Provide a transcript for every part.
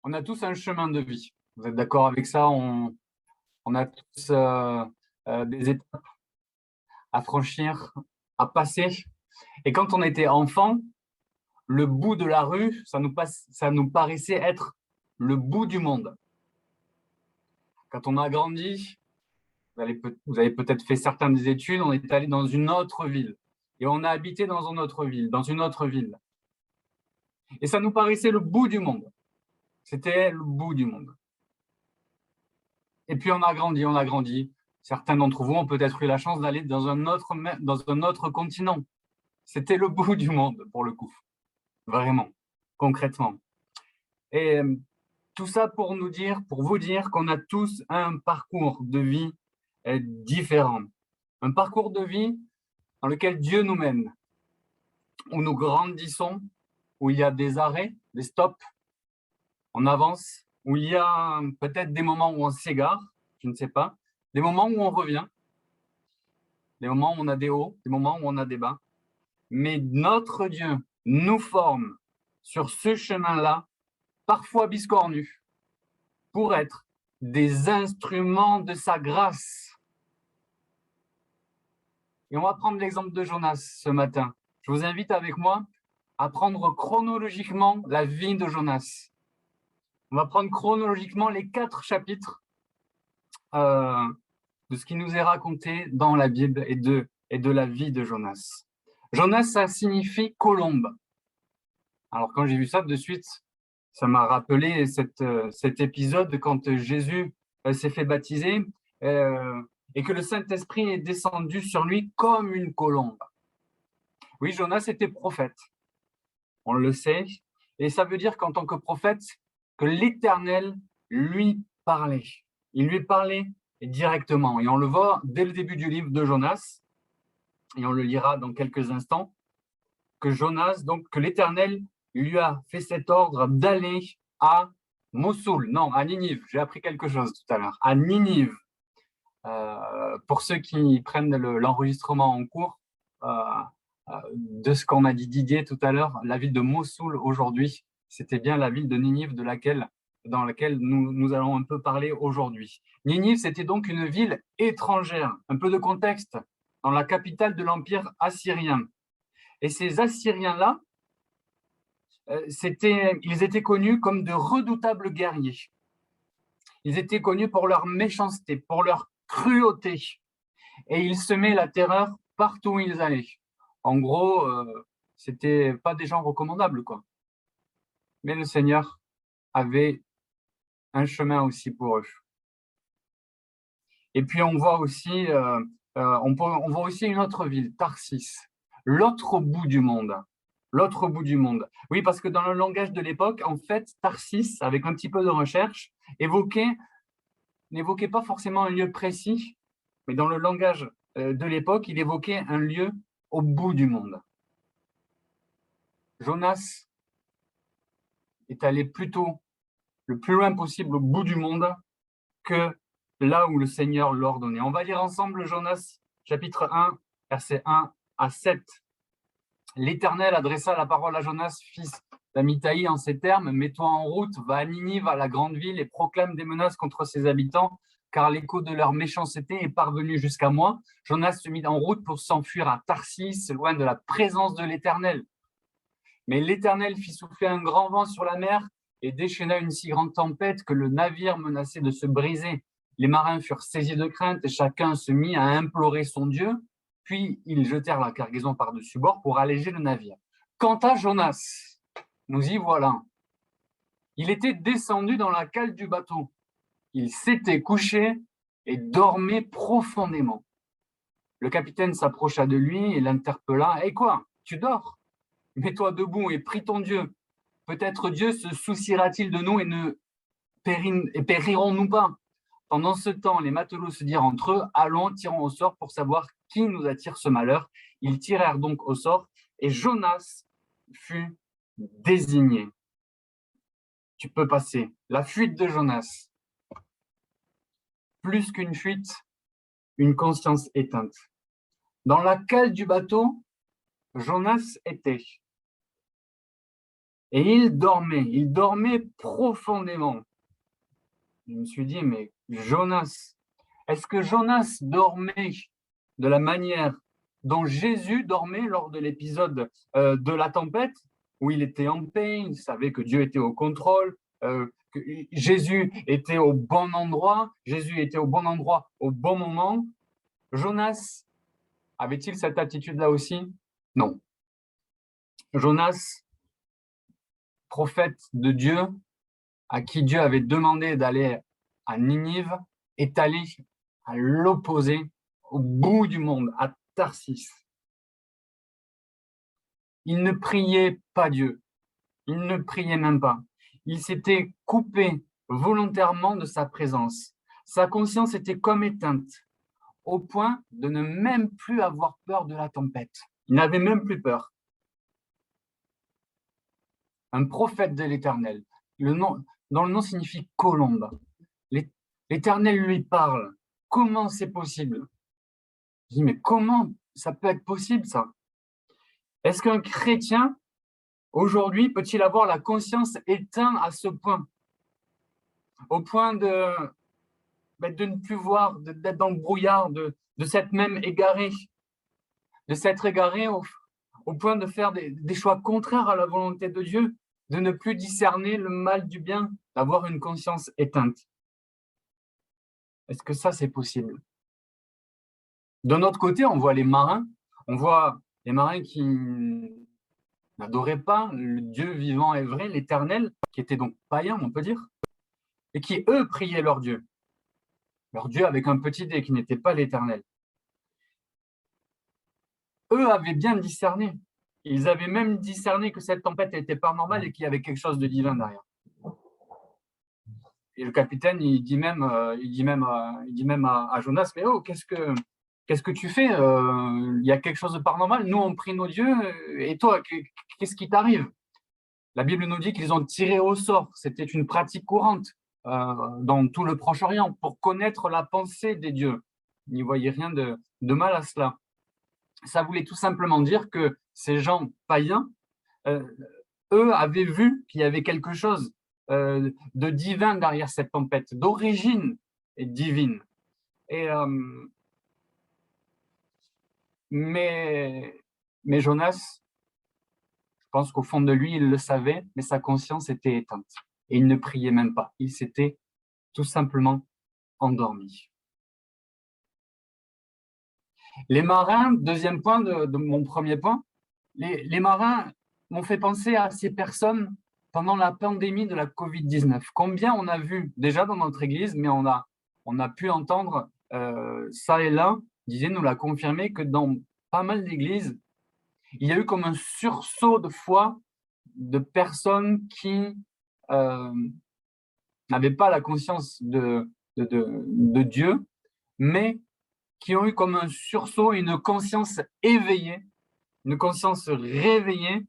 On a tous un chemin de vie. Vous êtes d'accord avec ça? On a tous des étapes à franchir, à passer. Et quand on était enfant, le bout de la rue, ça nous paraissait être le bout du monde. Quand on a grandi, vous avez peut-être fait certaines des études, on est allé dans une autre ville. Et on a habité dans une autre ville, dans une autre ville. Et ça nous paraissait le bout du monde. C'était le bout du monde. Et puis on a grandi, on a grandi. Certains d'entre vous ont peut-être eu la chance d'aller dans un autre continent. C'était le bout du monde, pour le coup. Vraiment, concrètement. Et tout ça pour vous dire qu'on a tous un parcours de vie différent. Un parcours de vie dans lequel Dieu nous mène, où nous grandissons, où il y a des arrêts, des stops, on avance, où il y a peut-être des moments où on s'égare, je ne sais pas, des moments où on revient, des moments où on a des hauts, des moments où on a des bas. Mais notre Dieu nous forme sur ce chemin-là, parfois biscornu, pour être des instruments de sa grâce. Et on va prendre l'exemple de Jonas ce matin. Je vous invite avec moi à prendre chronologiquement la vie de Jonas. On va prendre chronologiquement les 4 chapitres de ce qui nous est raconté dans la Bible et de la vie de Jonas. Jonas, ça signifie colombe. Alors quand j'ai vu ça de suite, ça m'a rappelé cet épisode quand Jésus s'est fait baptiser et que le Saint-Esprit est descendu sur lui comme une colombe. Oui, Jonas était prophète, on le sait, et ça veut dire qu'en tant que prophète, que l'Éternel lui parlait. Il lui parlait directement, et on le voit dès le début du livre de Jonas, et on le lira dans quelques instants, que Jonas, donc que l'Éternel lui a fait cet ordre d'aller à Mossoul, non, à Ninive. J'ai appris quelque chose tout à l'heure, à Ninive. Pour ceux qui prennent l'enregistrement en cours de ce qu'on a dit Didier tout à l'heure, la ville de Mossoul aujourd'hui, c'était bien la ville de Ninive dans laquelle nous allons un peu parler aujourd'hui. Ninive, c'était donc une ville étrangère. Un peu de contexte, dans la capitale de l'Empire assyrien. Et ces Assyriens-là, ils étaient connus comme de redoutables guerriers. Ils étaient connus pour leur méchanceté, pour leur cruauté. Et ils semaient la terreur partout où ils allaient. En gros, c'était pas des gens recommandables, quoi. Mais le Seigneur avait un chemin aussi pour eux. Et puis on voit aussi, on voit aussi une autre ville, Tarsis, l'autre bout du monde. L'autre bout du monde. Oui, parce que dans le langage de l'époque, en fait, Tarsis, avec un petit peu de recherche, n'évoquait pas forcément un lieu précis, mais dans le langage de l'époque, il évoquait un lieu au bout du monde. Jonas est allé plutôt le plus loin possible au bout du monde que là où le Seigneur l'ordonnait. On va lire ensemble Jonas, chapitre 1, versets 1 à 7. L'Éternel adressa la parole à Jonas, fils d'Amithaï, en ces termes: mets-toi en route, va à Ninive, à la grande ville, et proclame des menaces contre ses habitants, car l'écho de leur méchanceté est parvenu jusqu'à moi. Jonas se mit en route pour s'enfuir à Tarsis, loin de la présence de l'Éternel. Mais l'Éternel fit souffler un grand vent sur la mer et déchaîna une si grande tempête que le navire menaçait de se briser. Les marins furent saisis de crainte et chacun se mit à implorer son Dieu. Puis ils jetèrent la cargaison par-dessus bord pour alléger le navire. Quant à Jonas, nous y voilà. Il était descendu dans la cale du bateau. Il s'était couché et dormait profondément. Le capitaine s'approcha de lui et l'interpella. « Eh quoi, tu dors ? Mets-toi debout et prie ton Dieu. Peut-être Dieu se souciera-t-il de nous et périrons-nous pas. » Pendant ce temps, les matelots se dirent entre eux: « Allons, tirons au sort pour savoir qui nous attire ce malheur. » Ils tirèrent donc au sort et Jonas fut désigné. Tu peux passer. La fuite de Jonas. Plus qu'une fuite, une conscience éteinte. Dans la cale du bateau, Jonas était. Et il dormait profondément. Je me suis dit, mais Jonas, est-ce que Jonas dormait de la manière dont Jésus dormait lors de l'épisode de la tempête, où il était en paix, il savait que Dieu était au contrôle, que Jésus était au bon endroit, Jésus était au bon endroit au bon moment. Jonas avait-il cette attitude-là aussi? Non. Jonas, prophète de Dieu, à qui Dieu avait demandé d'aller à Ninive, est allé à l'opposé, au bout du monde, à Tarsis. Il ne priait pas Dieu, il ne priait même pas. Il s'était coupé volontairement de sa présence. Sa conscience était comme éteinte, au point de ne même plus avoir peur de la tempête. Il n'avait même plus peur. Un prophète de l'Éternel. Dont le nom signifie colombe. L'Éternel lui parle. Comment c'est possible? Je dis, mais comment ça peut être possible, ça? Est-ce qu'un chrétien, aujourd'hui, peut-il avoir la conscience éteinte à ce point? Au point de ne plus voir, d'être dans le brouillard, de s'être même égaré, de s'être égaré au point de faire des choix contraires à la volonté de Dieu, de ne plus discerner le mal du bien, d'avoir une conscience éteinte. Est-ce que ça, c'est possible? D'un autre côté, on voit les marins qui n'adoraient pas le Dieu vivant et vrai, l'Éternel, qui était donc païen, on peut dire, et qui, eux, priaient leur Dieu avec un petit D, qui n'était pas l'Éternel. Eux avaient bien discerné. Ils avaient même discerné que cette tempête n'était pas normale et qu'il y avait quelque chose de divin derrière. Et le capitaine, il dit même à Jonas, mais oh, qu'est-ce que tu fais? Il y a quelque chose de pas normal. Nous, on prie nos dieux, et toi, qu'est-ce qui t'arrive? La Bible nous dit qu'ils ont tiré au sort. C'était une pratique courante dans tout le Proche-Orient pour connaître la pensée des dieux. Ils n'y voyaient rien de mal à cela. Ça voulait tout simplement dire que ces gens païens, eux, avaient vu qu'il y avait quelque chose de divin derrière cette tempête, d'origine divine. Mais Jonas, je pense qu'au fond de lui, il le savait, mais sa conscience était éteinte. Et il ne priait même pas. Il s'était tout simplement endormi. Les marins, deuxième point de mon premier point, les marins m'ont fait penser à ces personnes pendant la pandémie de la Covid-19. Combien on a vu déjà dans notre église, mais on a pu entendre ça et là, Didier nous l'a confirmé, que dans pas mal d'églises, il y a eu comme un sursaut de foi de personnes qui n'avaient pas la conscience de Dieu, mais qui ont eu comme un sursaut, une conscience éveillée, une conscience réveillée,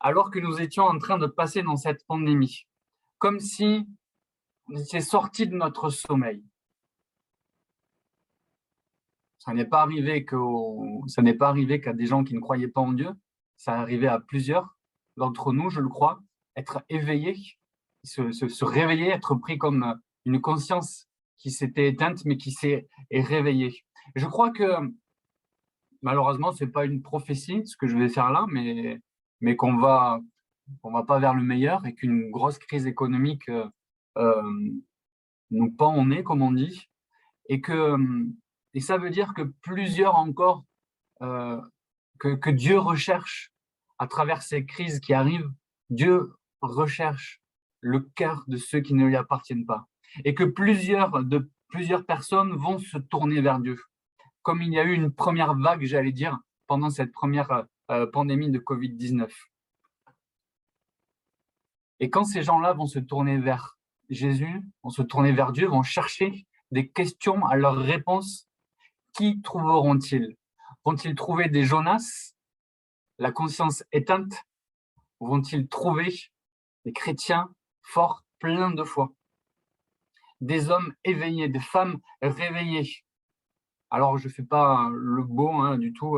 alors que nous étions en train de passer dans cette pandémie, comme si on était sortis de notre sommeil. Ça n'est pas arrivé qu'à des gens qui ne croyaient pas en Dieu, ça arrivait à plusieurs d'entre nous, je le crois, être éveillés, se réveiller, être pris comme une conscience qui s'était éteinte, mais qui s'est réveillée. Je crois que, malheureusement, ce n'est pas une prophétie, ce que je vais faire là, mais qu'on va pas vers le meilleur et qu'une grosse crise économique nous pend au nez, comme on dit, et ça veut dire que plusieurs encore que Dieu recherche à travers ces crises qui arrivent, Dieu recherche le cœur de ceux qui ne lui appartiennent pas. Et que plusieurs personnes vont se tourner vers Dieu. Comme il y a eu une première vague, j'allais dire, pendant cette première pandémie de Covid-19. Et quand ces gens-là vont se tourner vers Jésus, vont se tourner vers Dieu, vont chercher des questions à leurs réponses, qui trouveront-ils? Vont-ils trouver des Jonas, la conscience éteinte, ou vont-ils trouver des chrétiens forts, pleins de foi? Des hommes éveillés, des femmes réveillées. Alors, je ne fais pas le beau du tout.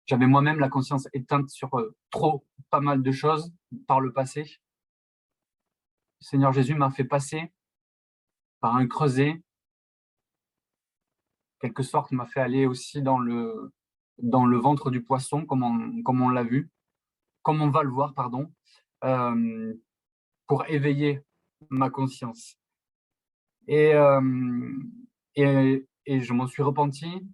J'avais moi-même la conscience éteinte sur pas mal de choses par le passé. Le Seigneur Jésus m'a fait passer par un creuset, quelque sorte, m'a fait aller aussi dans le ventre du poisson, comme on l'a vu, comme on va le voir, pardon, pour éveiller ma conscience. Et je m'en suis repenti,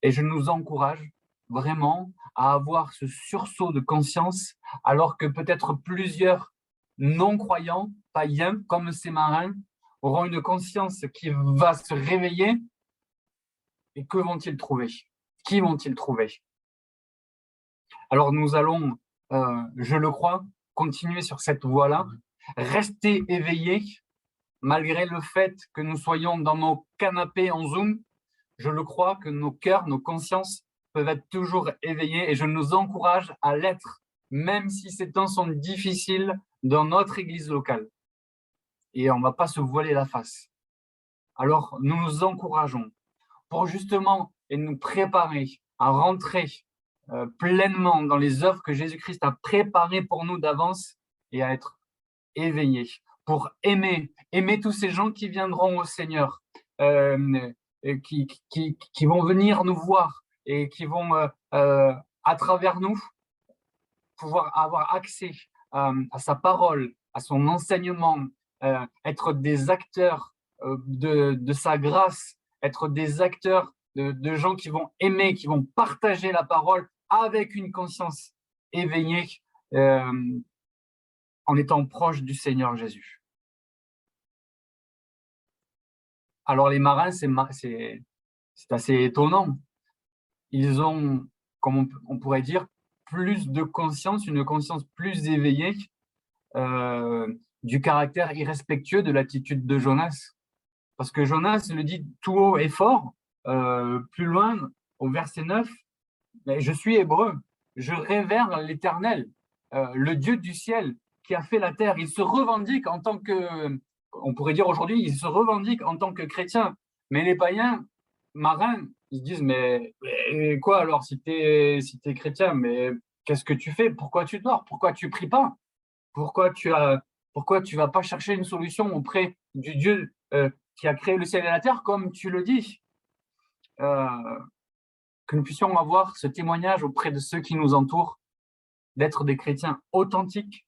et je nous encourage vraiment à avoir ce sursaut de conscience, alors que peut-être plusieurs non-croyants, païens, comme ces marins, auront une conscience qui va se réveiller. Et que vont-ils trouver? Qui vont-ils trouver? Alors nous allons, je le crois, continuer sur cette voie-là, rester éveillés, malgré le fait que nous soyons dans nos canapés en Zoom. Je le crois que nos cœurs, nos consciences peuvent être toujours éveillés, et je nous encourage à l'être, même si ces temps sont difficiles dans notre église locale. Et on ne va pas se voiler la face. Alors nous nous encourageons pour justement et nous préparer à rentrer pleinement dans les œuvres que Jésus-Christ a préparées pour nous d'avance, et à être éveillés, pour aimer tous ces gens qui viendront au Seigneur, qui vont venir nous voir, et qui vont, à travers nous, pouvoir avoir accès à sa parole, à son enseignement, être des acteurs de sa grâce, être des acteurs de gens qui vont aimer, qui vont partager la parole avec une conscience éveillée, en étant proche du Seigneur Jésus. Alors les marins, c'est assez étonnant. Ils ont, comme on pourrait dire, plus de conscience, une conscience plus éveillée du caractère irrespectueux de l'attitude de Jonas. Parce que Jonas le dit tout haut et fort, plus loin, au verset 9, mais je suis hébreu, je révère l'Éternel, le Dieu du ciel qui a fait la terre. Il se revendique en tant que, on pourrait dire aujourd'hui, il se revendique en tant que chrétien. Mais les païens marins, ils disent, mais quoi alors, si tu es chrétien, mais qu'est-ce que tu fais? Pourquoi tu dors? Pourquoi tu pries pas? Pourquoi tu vas pas chercher une solution auprès du Dieu qui a créé le ciel et la terre, comme tu le dis? Que nous puissions avoir ce témoignage auprès de ceux qui nous entourent, d'être des chrétiens authentiques,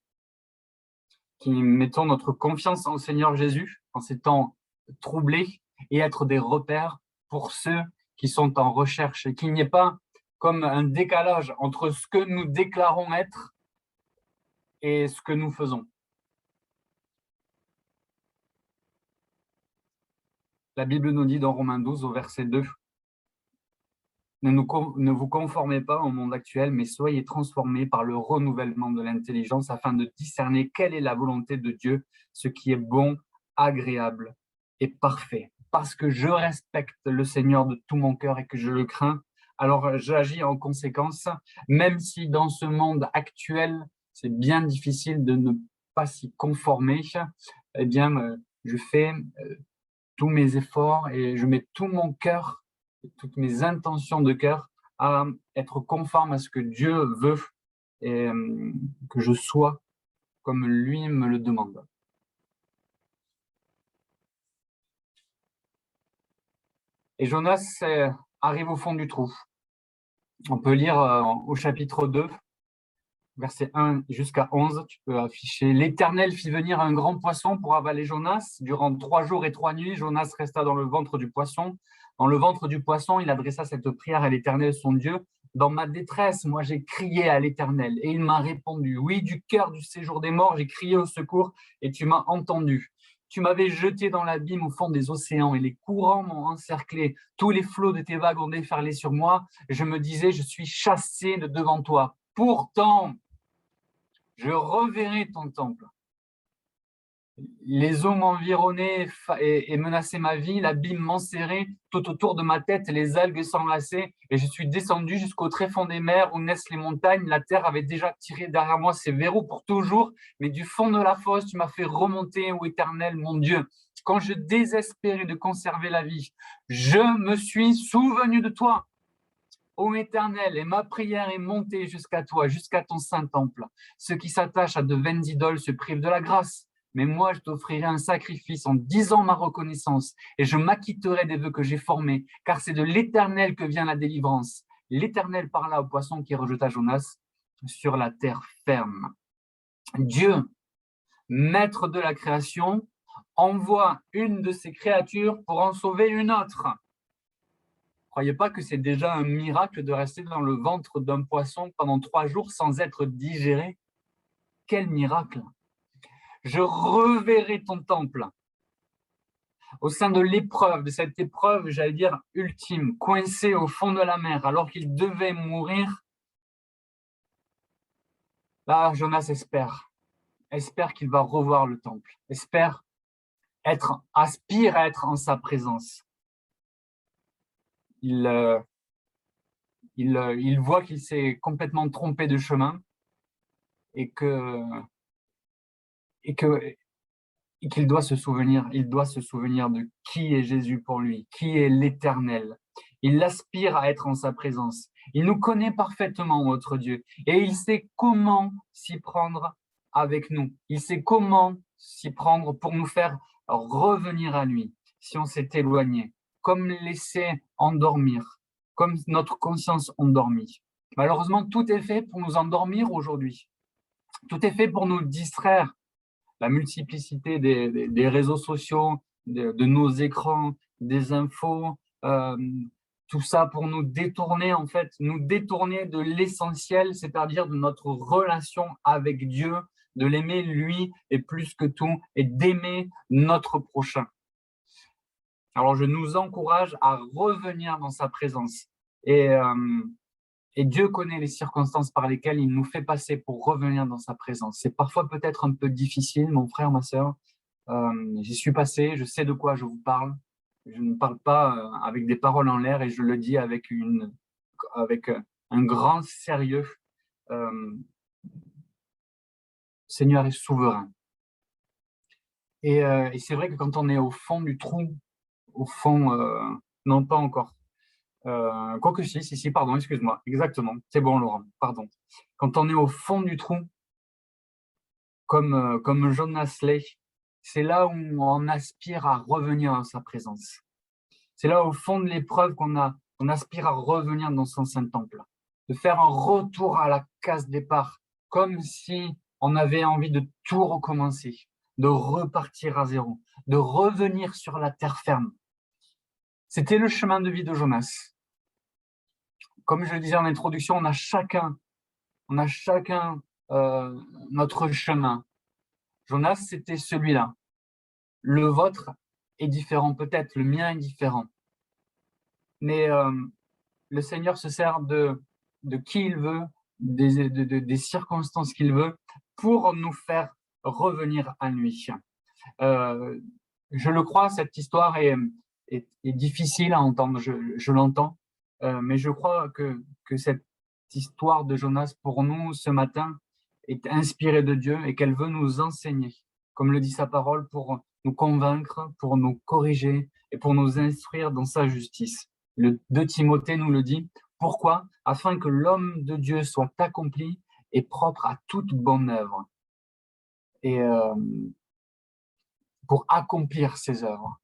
qui mettons notre confiance en Seigneur Jésus en ces temps troublés, et être des repères pour ceux qui sont en recherche, et qu'il n'y ait pas comme un décalage entre ce que nous déclarons être et ce que nous faisons. La Bible nous dit dans Romains 12 au verset 2, ne vous conformez pas au monde actuel, mais soyez transformés par le renouvellement de l'intelligence, afin de discerner quelle est la volonté de Dieu, ce qui est bon, agréable et parfait. Parce que je respecte le Seigneur de tout mon cœur et que je le crains, alors j'agis en conséquence, même si dans ce monde actuel, c'est bien difficile de ne pas s'y conformer. Eh bien, je fais tous mes efforts et je mets tout mon cœur, toutes mes intentions de cœur à être conforme à ce que Dieu veut, et que je sois comme lui me le demande. Et Jonas arrive au fond du trou. On peut lire au chapitre 2, versets 1 jusqu'à 11, tu peux afficher. L'Éternel fit venir un grand poisson pour avaler Jonas. Durant 3 jours et 3 nuits, Jonas resta dans le ventre du poisson. Dans le ventre du poisson, il adressa cette prière à l'Éternel, son Dieu. Dans ma détresse, moi j'ai crié à l'Éternel et il m'a répondu. Oui, du cœur du séjour des morts, j'ai crié au secours et tu m'as entendu. Tu m'avais jeté dans l'abîme au fond des océans et les courants m'ont encerclé. Tous les flots de tes vagues ont déferlé sur moi. Je me disais, je suis chassé de devant toi. Pourtant, je reverrai ton temple. Les eaux m'environnaient et menaçaient ma vie, l'abîme m'enserrait tout autour de ma tête, les algues s'enlaçaient, et je suis descendu jusqu'au tréfonds des mers où naissent les montagnes. La terre avait déjà tiré derrière moi ses verrous pour toujours, mais du fond de la fosse, tu m'as fait remonter, ô Éternel, mon Dieu. Quand je désespérais de conserver la vie, je me suis souvenu de toi. ô Éternel, et ma prière est montée jusqu'à toi, jusqu'à ton saint temple. Ceux qui s'attachent à de vaines idoles se privent de la grâce. Mais moi, je t'offrirai un sacrifice en disant ma reconnaissance, et je m'acquitterai des vœux que j'ai formés, car c'est de l'Éternel que vient la délivrance. L'Éternel parla au poisson qui rejeta Jonas sur la terre ferme. Dieu, maître de la création, envoie une de ses créatures pour en sauver une autre. Croyez pas que c'est déjà un miracle de rester dans le ventre d'un poisson pendant 3 jours sans être digéré? Quel miracle! Je reverrai ton temple. Au sein de l'épreuve, de cette épreuve, j'allais dire ultime, coincé au fond de la mer alors qu'il devait mourir, là, Jonas espère qu'il va revoir le temple, aspire à être en sa présence. Il voit qu'il s'est complètement trompé de chemin et qu'il doit se souvenir de qui est Jésus pour lui, qui est l'Éternel. Il aspire à être en sa présence. Il nous connaît parfaitement, notre Dieu, et il sait comment s'y prendre avec nous. Il sait comment s'y prendre pour nous faire revenir à lui si on s'est éloigné, comme laisser endormir, comme notre conscience endormie. Malheureusement, tout est fait pour nous endormir aujourd'hui. Tout est fait pour nous distraire. La multiplicité des réseaux sociaux, de nos écrans, des infos, tout ça pour nous détourner, en fait, nous détourner de l'essentiel, c'est-à-dire de notre relation avec Dieu, de l'aimer lui et plus que tout, et d'aimer notre prochain. Alors, je nous encourage à revenir dans sa présence. Et Dieu connaît les circonstances par lesquelles il nous fait passer pour revenir dans sa présence. C'est parfois peut-être un peu difficile, mon frère, ma sœur. J'y suis passé, je sais de quoi je vous parle. Je ne parle pas avec des paroles en l'air et je le dis avec un grand sérieux. Seigneur est souverain. Et c'est vrai que quand on est au fond du trou, au fond, non pas encore, quoique si, pardon, excuse-moi, exactement, c'est bon Laurent, pardon. Quand on est au fond du trou, comme Jonas l'est, c'est là où on aspire à revenir à sa présence. C'est là au fond de l'épreuve qu'on aspire à revenir dans son saint temple, de faire un retour à la case départ, comme si on avait envie de tout recommencer, de repartir à zéro, de revenir sur la terre ferme. C'était le chemin de vie de Jonas. Comme je le disais en introduction, on a chacun notre chemin. Jonas, c'était celui-là. Le vôtre est différent peut-être, le mien est différent. Mais le Seigneur se sert de qui il veut, des circonstances qu'il veut, pour nous faire revenir à lui. Je le crois, cette histoire est difficile à entendre, je l'entends, mais je crois que cette histoire de Jonas, pour nous, ce matin, est inspirée de Dieu et qu'elle veut nous enseigner, comme le dit sa parole, pour nous convaincre, pour nous corriger et pour nous instruire dans sa justice. Le 2 Timothée nous le dit. Pourquoi? Afin que l'homme de Dieu soit accompli et propre à toute bonne œuvre. Et pour accomplir ses œuvres,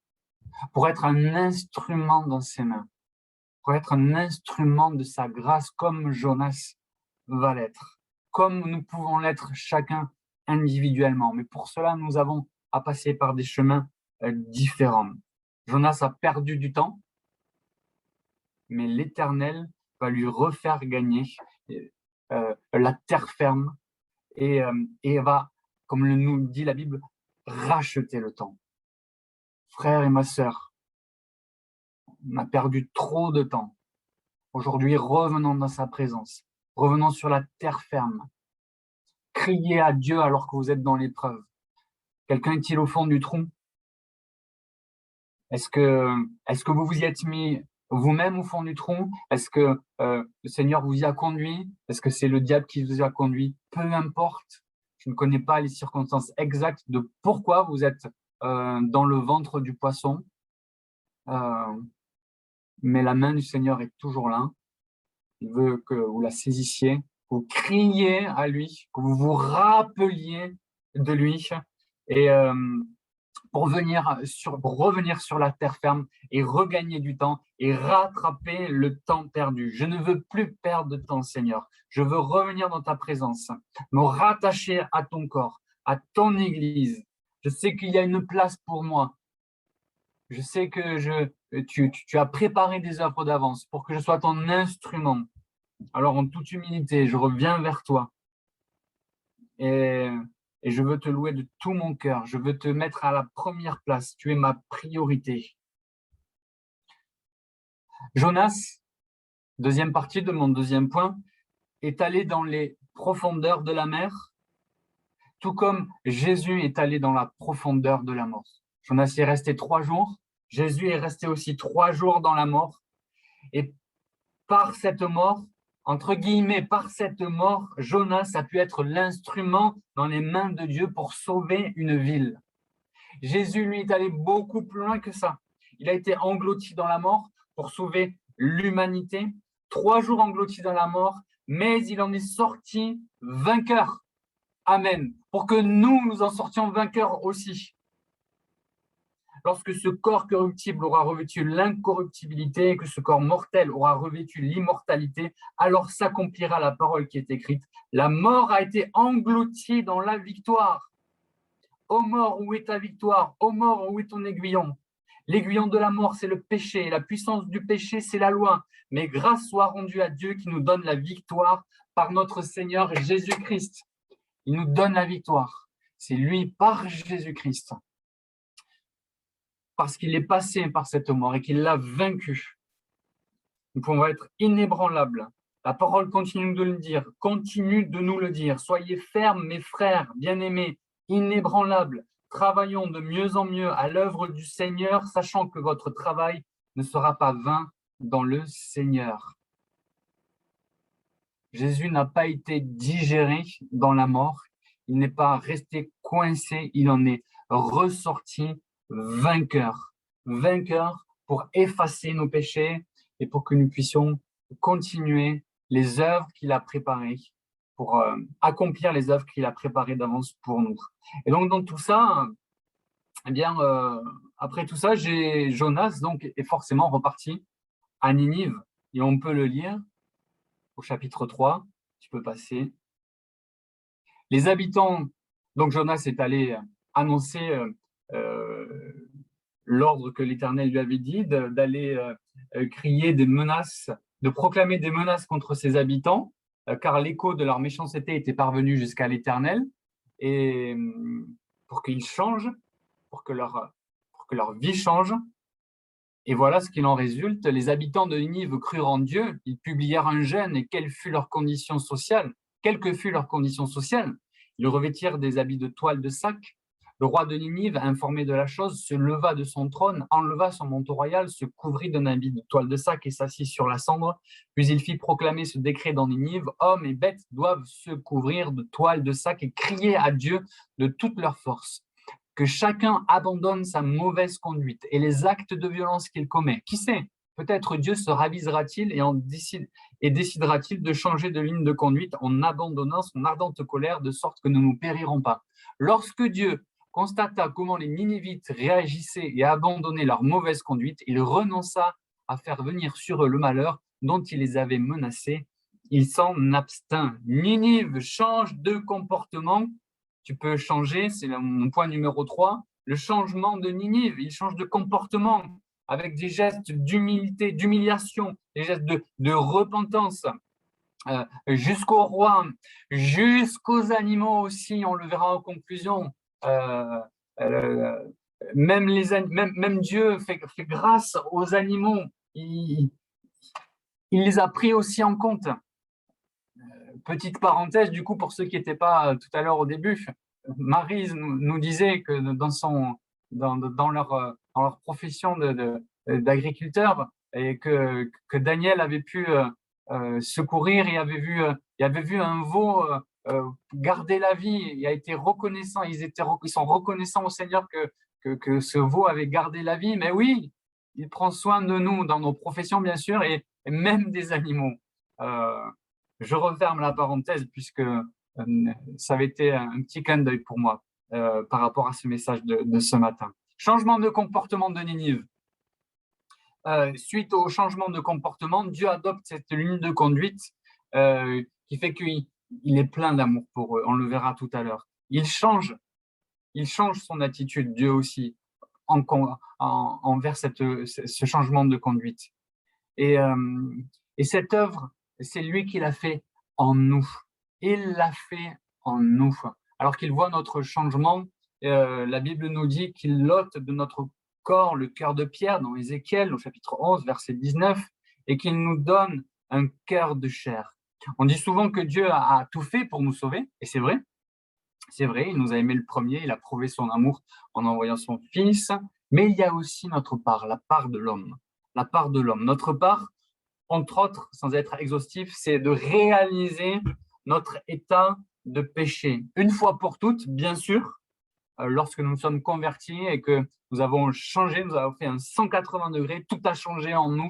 pour être un instrument dans ses mains, pour être un instrument de sa grâce comme Jonas va l'être, comme nous pouvons l'être chacun individuellement. Mais pour cela, nous avons à passer par des chemins différents. Jonas a perdu du temps, mais l'Éternel va lui refaire gagner la terre ferme et va, comme nous dit la Bible, racheter le temps. Frère et ma sœur, on a perdu trop de temps. Aujourd'hui, revenons dans sa présence. Revenons sur la terre ferme. Criez à Dieu alors que vous êtes dans l'épreuve. Quelqu'un est-il au fond du trou? Est-ce que vous vous y êtes mis vous-même au fond du trou? Est-ce que le Seigneur vous y a conduit? Est-ce que c'est le diable qui vous y a conduit? Peu importe. Je ne connais pas les circonstances exactes de pourquoi vous êtes dans le ventre du poisson. Mais la main du Seigneur est toujours là. Il veut que vous la saisissiez, que vous criez à lui, que vous vous rappeliez de lui et pour revenir sur la terre ferme et regagner du temps et rattraper le temps perdu. Je ne veux plus perdre de temps, Seigneur. Je veux revenir dans ta présence, me rattacher à ton corps, à ton Église. Je sais qu'il y a une place pour moi. Je sais que tu as préparé des œuvres d'avance pour que je sois ton instrument. Alors, en toute humilité, je reviens vers toi et, et je veux te louer de tout mon cœur. Je veux te mettre à la première place. Tu es ma priorité. Jonas, deuxième partie de mon deuxième point, est allé dans les profondeurs de la mer, tout comme Jésus est allé dans la profondeur de la mort. Jonas y est resté 3 jours. Jésus est resté aussi 3 jours dans la mort. Et par cette mort, entre guillemets, par cette mort, Jonas a pu être l'instrument dans les mains de Dieu pour sauver une ville. Jésus, lui, est allé beaucoup plus loin que ça. Il a été englouti dans la mort pour sauver l'humanité. 3 jours englouti dans la mort, mais il en est sorti vainqueur. Amen. Pour que nous en sortions vainqueurs aussi. Lorsque ce corps corruptible aura revêtu l'incorruptibilité et que ce corps mortel aura revêtu l'immortalité, alors s'accomplira la parole qui est écrite. La mort a été engloutie dans la victoire. Ô mort, où est ta victoire? Ô mort, où est ton aiguillon? L'aiguillon de la mort, c'est le péché. La puissance du péché, c'est la loi. Mais grâce soit rendue à Dieu qui nous donne la victoire par notre Seigneur Jésus-Christ. Il nous donne la victoire. C'est lui par Jésus-Christ. Parce qu'il est passé par cette mort et qu'il l'a vaincu. Nous pouvons être inébranlables. La parole continue de le dire, continue de nous le dire. Soyez fermes, mes frères, bien-aimés, inébranlables. Travaillons de mieux en mieux à l'œuvre du Seigneur, sachant que votre travail ne sera pas vain dans le Seigneur. Jésus n'a pas été digéré dans la mort, il n'est pas resté coincé, il en est ressorti vainqueur. Vainqueur pour effacer nos péchés et pour que nous puissions continuer les œuvres qu'il a préparées, pour accomplir les œuvres qu'il a préparées d'avance pour nous. Et donc, dans tout ça, eh bien, après tout ça, Jonas donc, est forcément reparti à Ninive. Et on peut le lire au chapitre 3. Tu peux passer. Les habitants, donc Jonas est allé annoncer l'ordre que l'Éternel lui avait dit, d'aller crier des menaces, de proclamer des menaces contre ses habitants, car l'écho de leur méchanceté était parvenu jusqu'à l'Éternel, et pour qu'ils changent, pour que leur vie change. Et voilà ce qu'il en résulte. Les habitants de Ninive crurent en Dieu, ils publièrent un jeûne, et quelle fut leur condition sociale? Quelle que fut leur condition sociale? Ils revêtirent des habits de toile de sac. Le roi de Ninive, informé de la chose, se leva de son trône, enleva son manteau royal, se couvrit d'un habit de toile de sac et s'assit sur la cendre. Puis il fit proclamer ce décret dans Ninive: hommes et bêtes doivent se couvrir de toile de sac et crier à Dieu de toute leur force. Que chacun abandonne sa mauvaise conduite et les actes de violence qu'il commet. Qui sait? Peut-être Dieu se ravisera-t-il et décidera-t-il de changer de ligne de conduite en abandonnant son ardente colère de sorte que nous ne périrons pas. Lorsque Dieu constata comment les Ninivites réagissaient et abandonnaient leur mauvaise conduite, il renonça à faire venir sur eux le malheur dont il les avait menacés. Il s'en abstint. Ninive change de comportement. Tu peux changer, c'est mon point numéro 3, le changement de Ninive. Il change de comportement avec des gestes d'humilité, d'humiliation, des gestes de repentance, jusqu'au roi, jusqu'aux animaux aussi, on le verra en conclusion. Même Dieu fait grâce aux animaux. Il les a pris aussi en compte. Petite parenthèse, du coup, pour ceux qui n'étaient pas tout à l'heure au début, Maryse nous disait que dans leur profession d'agriculteur, et que Daniel avait pu secourir et avait vu un veau garder la vie, il a été reconnaissant, ils sont reconnaissants au Seigneur que ce veau avait gardé la vie. Mais oui, il prend soin de nous dans nos professions, bien sûr, et même des animaux. Je referme la parenthèse puisque ça avait été un petit clin d'œil pour moi par rapport à ce message de ce matin. Changement de comportement de Ninive. Suite au changement de comportement, Dieu adopte cette ligne de conduite qui fait qu'il est plein d'amour pour eux. On le verra tout à l'heure. Il change son attitude, Dieu aussi, envers ce changement de conduite. Et cette œuvre, c'est lui qui l'a fait en nous. Il l'a fait en nous. Alors qu'il voit notre changement, la Bible nous dit qu'il ôte de notre corps le cœur de pierre dans Ézéchiel, au chapitre 11, verset 19, et qu'il nous donne un cœur de chair. On dit souvent que Dieu a tout fait pour nous sauver, et c'est vrai. C'est vrai, il nous a aimé le premier, il a prouvé son amour en envoyant son Fils, mais il y a aussi notre part, la part de l'homme. La part de l'homme. Notre part, entre autres, sans être exhaustif, c'est de réaliser notre état de péché. Une fois pour toutes, bien sûr, lorsque nous nous sommes convertis et que nous avons changé, nous avons fait un 180 degrés, tout a changé en nous,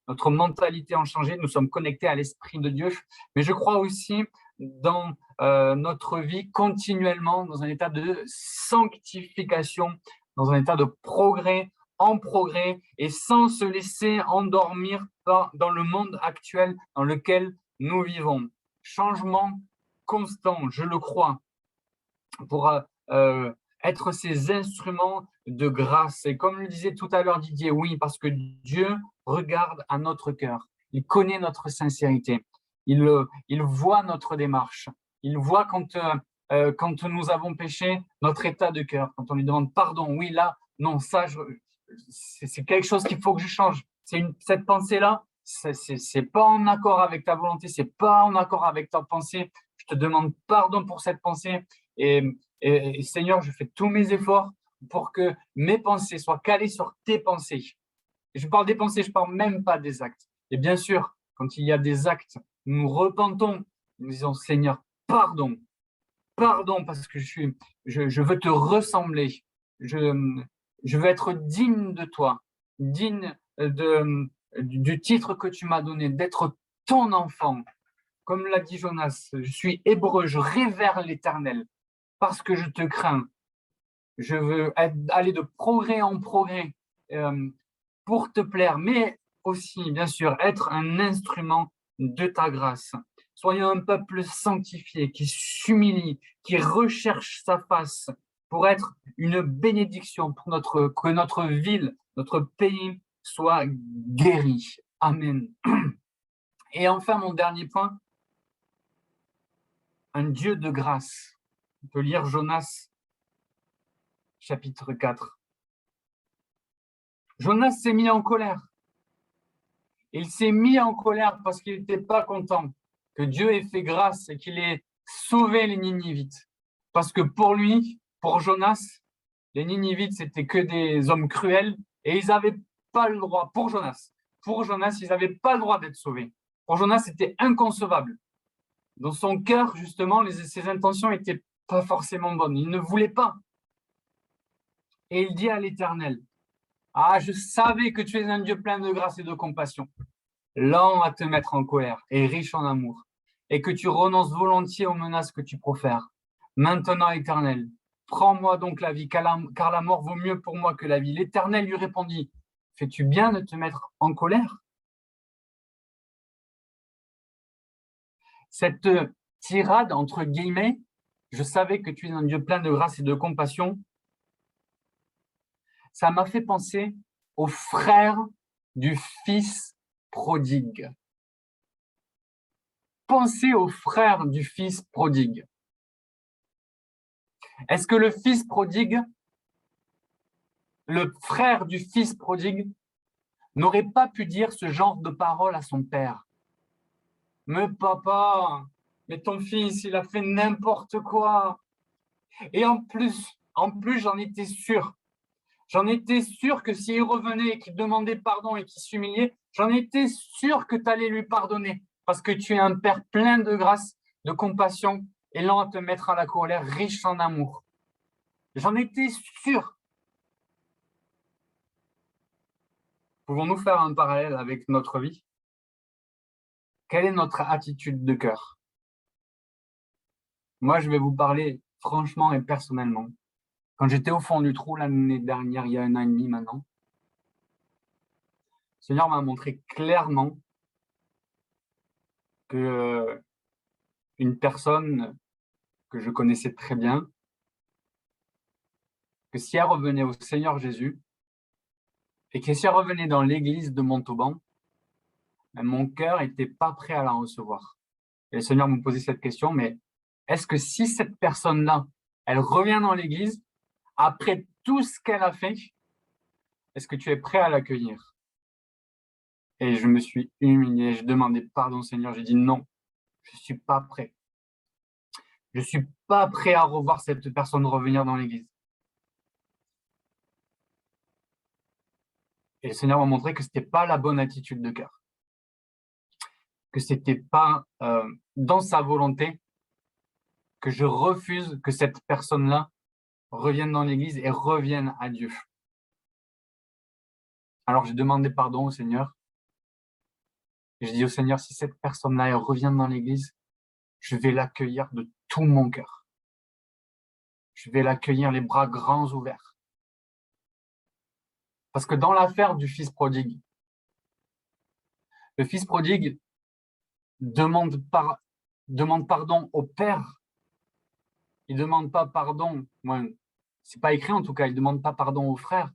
notre mentalité a changé, nous sommes connectés à l'Esprit de Dieu. Mais je crois aussi dans notre vie continuellement dans un état de sanctification, dans un état de progrès en progrès et sans se laisser endormir dans le monde actuel dans lequel nous vivons. Changement constant, je le crois, pour être ces instruments de grâce. Et comme le disait tout à l'heure Didier, oui, parce que Dieu regarde à notre cœur. Il connaît notre sincérité. Il voit notre démarche. Il voit quand nous avons péché, notre état de cœur. Quand on lui demande pardon, oui, là, non, ça, c'est quelque chose qu'il faut que je change. Cette pensée-là, c'est pas en accord avec ta volonté, c'est pas en accord avec ta pensée. Je te demande pardon pour cette pensée. Et Seigneur, je fais tous mes efforts pour que mes pensées soient calées sur tes pensées. Et je parle des pensées, je ne parle même pas des actes. Et bien sûr, quand il y a des actes, nous repentons, nous disons Seigneur, pardon, pardon, parce que je veux te ressembler. Je veux être digne de toi, digne du titre que tu m'as donné, d'être ton enfant. Comme l'a dit Jonas, je suis hébreu, je révère l'Éternel parce que je te crains. Je veux aller de progrès en progrès pour te plaire, mais aussi, bien sûr, être un instrument de ta grâce. Soyons un peuple sanctifié, qui s'humilie, qui recherche sa face pour être une bénédiction pour que notre ville, notre pays soit guéri. Amen. Et enfin, mon dernier point, un Dieu de grâce. On peut lire Jonas, chapitre 4. Jonas s'est mis en colère. Il s'est mis en colère parce qu'il n'était pas content que Dieu ait fait grâce et qu'il ait sauvé les Ninivites. Parce que pour lui, pour Jonas, les Ninivites, c'était que des hommes cruels et ils n'avaient pas le droit, pour Jonas, ils n'avaient pas le droit d'être sauvés. Pour Jonas, c'était inconcevable. Dans son cœur, justement, ses intentions n'étaient pas forcément bonnes. Il ne voulait pas. Et il dit à l'Éternel, « Ah, je savais que tu es un Dieu plein de grâce et de compassion, lent à te mettre en colère et riche en amour, et que tu renonces volontiers aux menaces que tu profères. Maintenant, Éternel, prends-moi donc la vie, car la mort vaut mieux pour moi que la vie. » L'Éternel lui répondit, « Fais-tu bien de te mettre en colère ?» Cette tirade, entre guillemets, « Je savais que tu es un Dieu plein de grâce et de compassion », ça m'a fait penser au frère du fils prodigue. Pensez au frère du fils prodigue. Est-ce que le frère du fils prodigue, n'aurait pas pu dire ce genre de paroles à son père? Mais papa, mais ton fils, il a fait n'importe quoi. Et en plus, j'en étais sûr. J'en étais sûr que s'il revenait et qu'il demandait pardon et qu'il s'humiliait, j'en étais sûr que tu allais lui pardonner. Parce que tu es un père plein de grâce, de compassion et lent à te mettre à la colère, riche en amour. J'en étais sûr. Pouvons-nous faire un parallèle avec notre vie? Quelle est notre attitude de cœur? Moi, je vais vous parler franchement et personnellement. Quand j'étais au fond du trou l'année dernière, il y a 1 an et demi maintenant, le Seigneur m'a montré clairement que une personne que je connaissais très bien, que si elle revenait au Seigneur Jésus et que si elle revenait dans l'église de Montauban, ben, mon cœur était pas prêt à la recevoir. Et le Seigneur me posait cette question, mais est-ce que si cette personne-là, elle revient dans l'église, après tout ce qu'elle a fait, est-ce que tu es prêt à l'accueillir? Et je me suis humilié, j'ai demandé pardon au Seigneur, j'ai dit non, je suis pas prêt. Je suis pas prêt à revoir cette personne revenir dans l'église. Et le Seigneur m'a montré que c'était pas la bonne attitude de cœur, que c'était pas dans sa volonté que je refuse que cette personne-là revienne dans l'église et revienne à Dieu. Alors j'ai demandé pardon au Seigneur. Et je dis au Seigneur, si cette personne-là elle revient dans l'église, je vais l'accueillir de tout mon cœur. Je vais l'accueillir les bras grands ouverts. Parce que dans l'affaire du fils prodigue, le fils prodigue demande pardon au père. Il demande pas pardon. Moi, c'est pas écrit en tout cas. Il demande pas pardon au frère.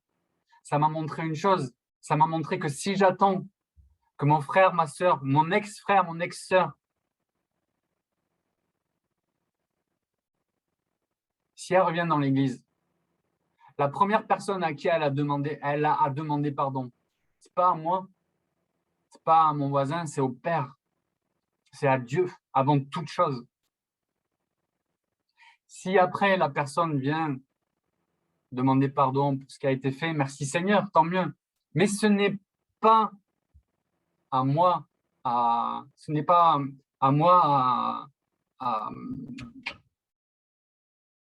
Ça m'a montré une chose. Ça m'a montré que si j'attends que mon frère, ma sœur, mon ex-frère, mon ex-sœur, si elle revient dans l'église, la première personne à qui elle a demandé pardon, c'est pas à moi, c'est pas à mon voisin, c'est au Père, c'est à Dieu avant toute chose. Si après la personne vient demander pardon pour ce qui a été fait, merci Seigneur, tant mieux. Mais ce n'est pas à moi, ce n'est pas à moi à,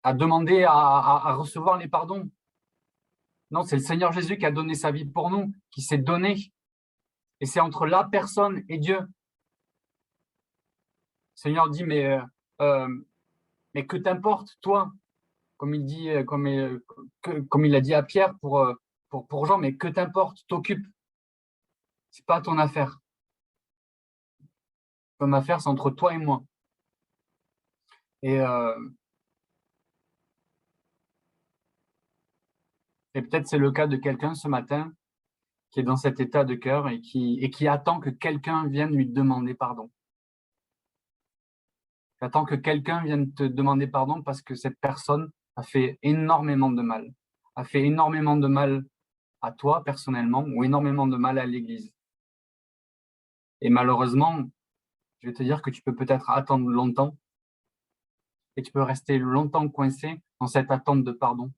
à demander à recevoir les pardons. Non, c'est le Seigneur Jésus qui a donné sa vie pour nous, qui s'est donné. Et c'est entre la personne et Dieu. Le Seigneur dit, mais que t'importe, toi, comme il dit, comme il a dit à Pierre pour Jean, mais que t'importe, t'occupe. C'est pas ton affaire. Ton affaire, c'est entre toi et moi. Et, et peut-être c'est le cas de quelqu'un ce matin qui est dans cet état de cœur et qui attend que quelqu'un vienne lui demander pardon. Qui attend que quelqu'un vienne te demander pardon parce que cette personne a fait énormément de mal. A fait énormément de mal à toi personnellement ou énormément de mal à l'Église. Et malheureusement, je vais te dire que tu peux peut-être attendre longtemps et tu peux rester longtemps coincé dans cette attente de pardon.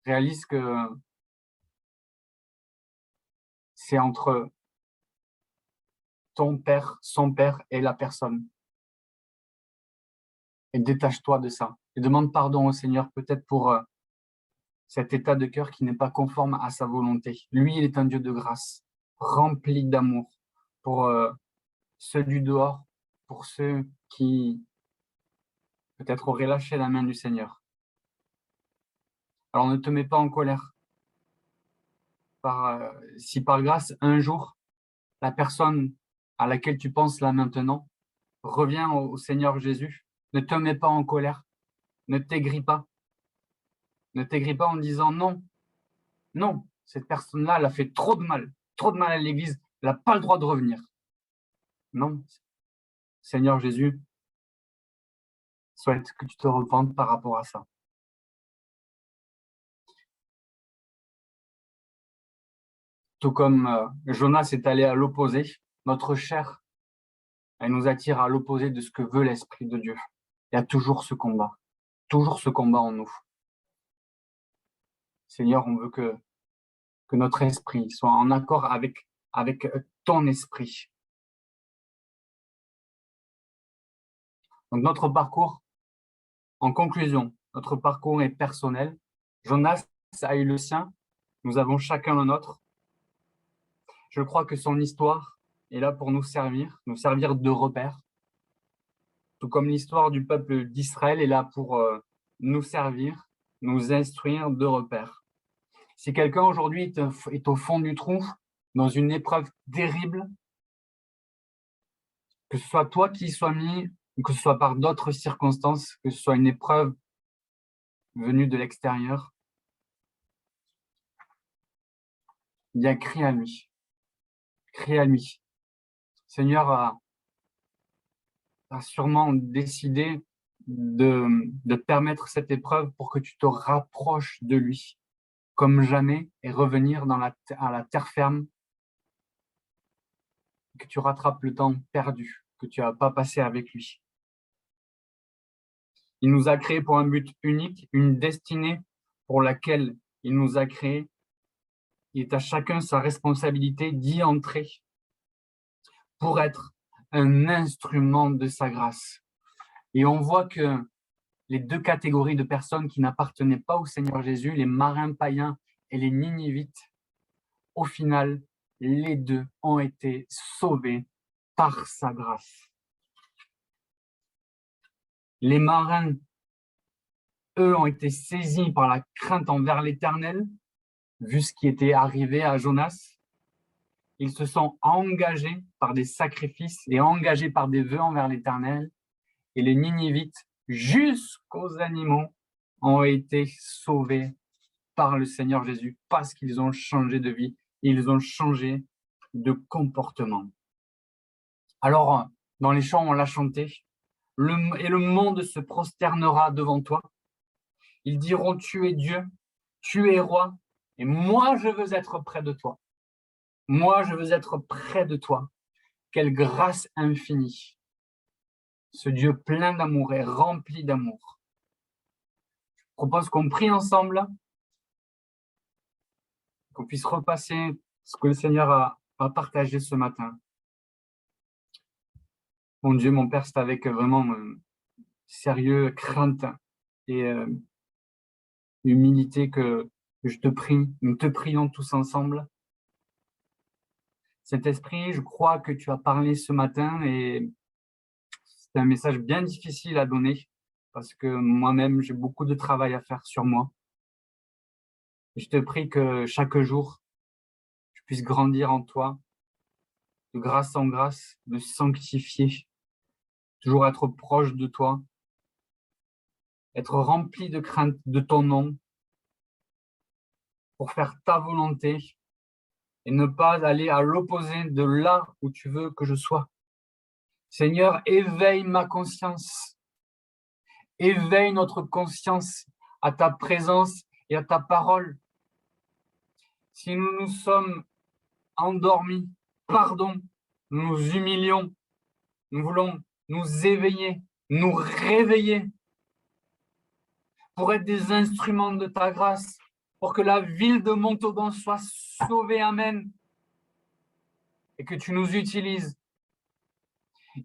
Réalise que c'est entre ton père, son père et la personne. Et détache-toi de ça. Et demande pardon au Seigneur peut-être pour cet état de cœur qui n'est pas conforme à sa volonté. Lui, il est un Dieu de grâce, rempli d'amour pour ceux du dehors, pour ceux qui peut-être auraient lâché la main du Seigneur. Alors ne te mets pas en colère. Si par grâce, un jour, la personne à laquelle tu penses là maintenant revient au Seigneur Jésus, ne te mets pas en colère, ne t'aigris pas. Ne t'aigris pas en disant non, non, cette personne-là, elle a fait trop de mal à l'Église, elle n'a pas le droit de revenir. Non, Seigneur Jésus, souhaite que tu te repentes par rapport à ça. Tout comme Jonas est allé à l'opposé, notre chair, elle nous attire à l'opposé de ce que veut l'Esprit de Dieu. Il y a toujours ce combat en nous. Seigneur, on veut que notre esprit soit en accord avec ton esprit. Donc notre parcours, en conclusion, notre parcours est personnel. Jonas a eu le sien, nous avons chacun le nôtre. Je crois que son histoire est là pour nous servir de repère. Tout comme l'histoire du peuple d'Israël est là pour nous servir, nous instruire de repère. Si quelqu'un aujourd'hui est au fond du trou, dans une épreuve terrible, que ce soit toi qui y sois mis, ou que ce soit par d'autres circonstances, que ce soit une épreuve venue de l'extérieur, bien crie à lui. Crie à lui. Seigneur a sûrement décidé de permettre cette épreuve pour que tu te rapproches de lui comme jamais et revenir à la terre ferme, que tu rattrapes le temps perdu que tu n'as pas passé avec lui. Il nous a créés pour un but unique, une destinée pour laquelle il nous a créés. Il est à chacun sa responsabilité d'y entrer pour être un instrument de sa grâce. Et on voit que les deux catégories de personnes qui n'appartenaient pas au Seigneur Jésus, les marins païens et les Ninivites, au final, les deux ont été sauvés par sa grâce. Les marins, eux, ont été saisis par la crainte envers l'Éternel, vu ce qui était arrivé à Jonas. Ils se sont engagés par des sacrifices et engagés par des vœux envers l'Éternel. Et les Ninivites, jusqu'aux animaux, ont été sauvés par le Seigneur Jésus parce qu'ils ont changé de vie, ils ont changé de comportement. Alors, dans les chants, on l'a chanté, et le monde se prosternera devant toi. Ils diront, tu es Dieu, tu es roi, et moi, je veux être près de toi. Moi, je veux être près de toi. Quelle grâce infinie. Ce Dieu plein d'amour et rempli d'amour. Je propose qu'on prie ensemble, qu'on puisse repasser ce que le Seigneur a partagé ce matin. Mon Dieu, mon Père, c'est avec vraiment sérieux, crainte et humilité que je te prie. Nous te prions tous ensemble. Saint-Esprit, je crois que tu as parlé ce matin et c'est un message bien difficile à donner parce que moi-même, j'ai beaucoup de travail à faire sur moi. Et je te prie que chaque jour, je puisse grandir en toi, de grâce en grâce, de sanctifier, toujours être proche de toi, être rempli de crainte de ton nom pour faire ta volonté et ne pas aller à l'opposé de là où tu veux que je sois. Seigneur, éveille ma conscience, éveille notre conscience à ta présence et à ta parole. Si nous nous sommes endormis, pardon, nous nous humilions, nous voulons nous éveiller, nous réveiller pour être des instruments de ta grâce, pour que la ville de Montauban soit sauvée, amen, et que tu nous utilises,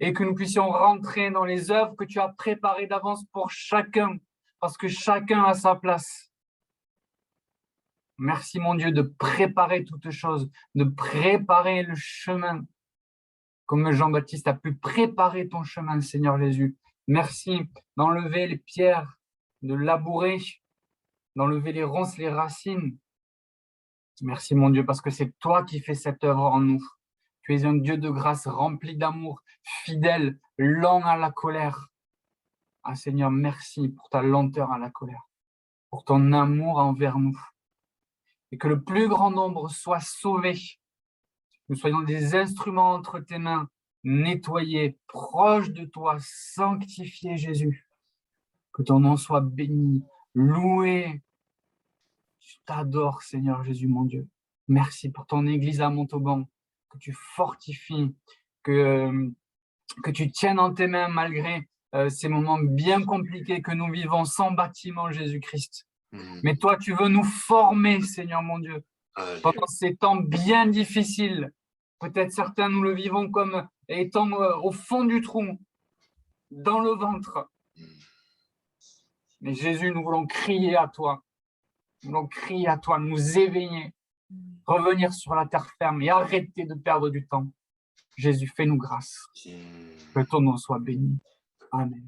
et que nous puissions rentrer dans les œuvres que tu as préparées d'avance pour chacun, parce que chacun a sa place. Merci, mon Dieu, de préparer toutes choses, de préparer le chemin, comme Jean-Baptiste a pu préparer ton chemin, Seigneur Jésus. Merci d'enlever les pierres, de labourer, d'enlever les ronces, les racines. Merci, mon Dieu, parce que c'est toi qui fais cette œuvre en nous. Tu es un Dieu de grâce rempli d'amour, fidèle, lent à la colère. Ah, Seigneur, merci pour ta lenteur à la colère, pour ton amour envers nous. Et que le plus grand nombre soit sauvé. Nous soyons des instruments entre tes mains, nettoyés, proches de toi, sanctifiés, Jésus. Que ton nom soit béni, loué. Je t'adore, Seigneur Jésus, mon Dieu. Merci pour ton Église à Montauban, que tu fortifies, que tu tiennes en tes mains malgré ces moments bien compliqués que nous vivons sans bâtiment, Jésus-Christ. Mais toi, tu veux nous former, Seigneur mon Dieu, pendant ces temps bien difficiles. Peut-être certains, nous le vivons comme étant au fond du trou, dans le ventre. Mais Jésus, nous voulons crier à toi. Nous voulons crier à toi, nous éveiller, revenir sur la terre ferme et arrêter de perdre du temps. Jésus, fais-nous grâce. Que ton nom soit béni. Amen.